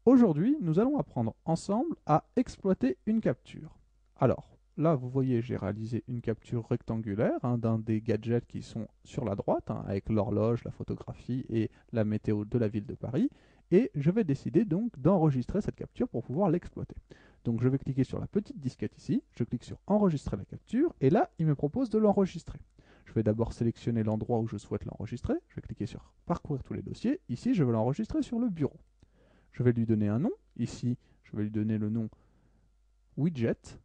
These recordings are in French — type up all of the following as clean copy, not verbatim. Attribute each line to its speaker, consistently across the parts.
Speaker 1: Aujourd'hui, nous allons apprendre ensemble à exploiter une capture. Alors, là, vous voyez, j'ai réalisé une capture rectangulaire d'un des gadgets qui sont sur la droite, avec l'horloge, la photographie et la météo de la ville de Paris. Et je vais décider donc d'enregistrer cette capture pour pouvoir l'exploiter. Donc, je vais cliquer sur la petite disquette ici, je clique sur enregistrer la capture, et là, il me propose de l'enregistrer. Je vais d'abord sélectionner l'endroit où je souhaite l'enregistrer. Je vais cliquer sur parcourir tous les dossiers. Ici, je vais l'enregistrer sur le bureau. Je vais lui donner un nom. Ici, je vais lui donner le nom widget.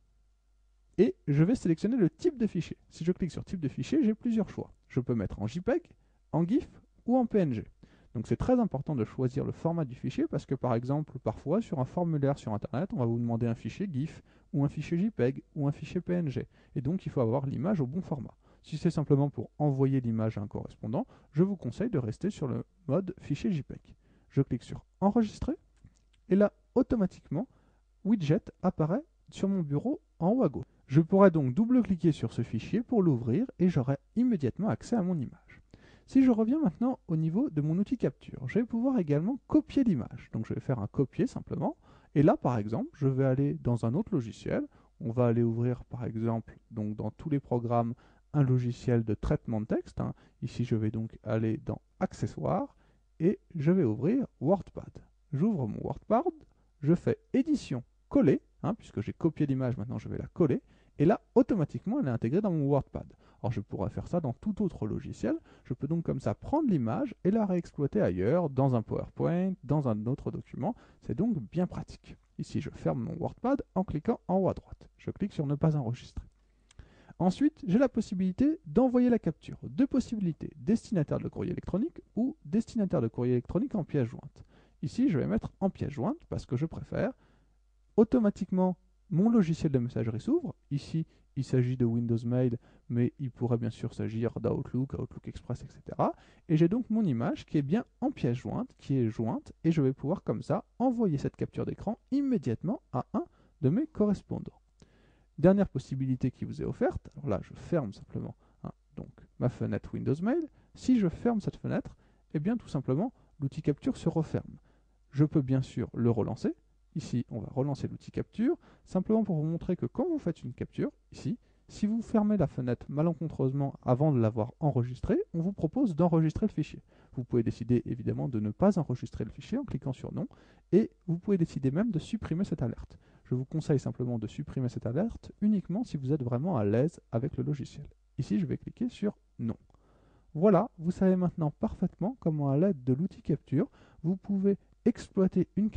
Speaker 1: Et je vais sélectionner le type de fichier. Si je clique sur type de fichier, j'ai plusieurs choix. Je peux mettre en JPEG, en GIF ou en PNG. Donc c'est très important de choisir le format du fichier parce que par exemple, parfois sur un formulaire sur Internet, on va vous demander un fichier GIF ou un fichier JPEG ou un fichier PNG. Et donc il faut avoir l'image au bon format. Si c'est simplement pour envoyer l'image à un correspondant, je vous conseille de rester sur le mode fichier JPEG. Je clique sur enregistrer et là, automatiquement, Widget apparaît sur mon bureau en haut à gauche. Je pourrais donc double-cliquer sur ce fichier pour l'ouvrir et j'aurai immédiatement accès à mon image. Si je reviens maintenant au niveau de mon outil capture, je vais pouvoir également copier l'image. Donc je vais faire un copier simplement. Et là, par exemple, je vais aller dans un autre logiciel. On va aller ouvrir, par exemple, donc dans tous les programmes, un logiciel de traitement de texte. Ici, je vais donc aller dans Accessoires et je vais ouvrir WordPad. J'ouvre mon WordPad, je fais édition, coller, puisque j'ai copié l'image, maintenant je vais la coller, et là, automatiquement, elle est intégrée dans mon WordPad. Alors je pourrais faire ça dans tout autre logiciel, je peux donc comme ça prendre l'image et la réexploiter ailleurs, dans un PowerPoint, dans un autre document, c'est donc bien pratique. Ici, je ferme mon WordPad en cliquant en haut à droite. Je clique sur ne pas enregistrer. Ensuite, j'ai la possibilité d'envoyer la capture. Deux possibilités, destinataire de courrier électronique ou destinataire de courrier électronique en pièce jointe. Ici, je vais mettre en pièce jointe parce que je préfère. Automatiquement, mon logiciel de messagerie s'ouvre. Ici, il s'agit de Windows Mail, mais il pourrait bien sûr s'agir d'Outlook, Outlook Express, etc. Et j'ai donc mon image qui est bien en pièce jointe, qui est jointe, et je vais pouvoir comme ça envoyer cette capture d'écran immédiatement à un de mes correspondants. Dernière possibilité qui vous est offerte, alors là je ferme simplement donc ma fenêtre Windows Mail. Si je ferme cette fenêtre, eh bien tout simplement l'outil capture se referme. Je peux bien sûr le relancer. Ici, on va relancer l'outil capture, simplement pour vous montrer que quand vous faites une capture, ici, si vous fermez la fenêtre malencontreusement avant de l'avoir enregistrée, on vous propose d'enregistrer le fichier. Vous pouvez décider évidemment de ne pas enregistrer le fichier en cliquant sur non, et vous pouvez décider même de supprimer cette alerte. Je vous conseille simplement de supprimer cette alerte uniquement si vous êtes vraiment à l'aise avec le logiciel. Ici, je vais cliquer sur non. Voilà, vous savez maintenant parfaitement comment à l'aide de l'outil capture, vous pouvez exploiter une capture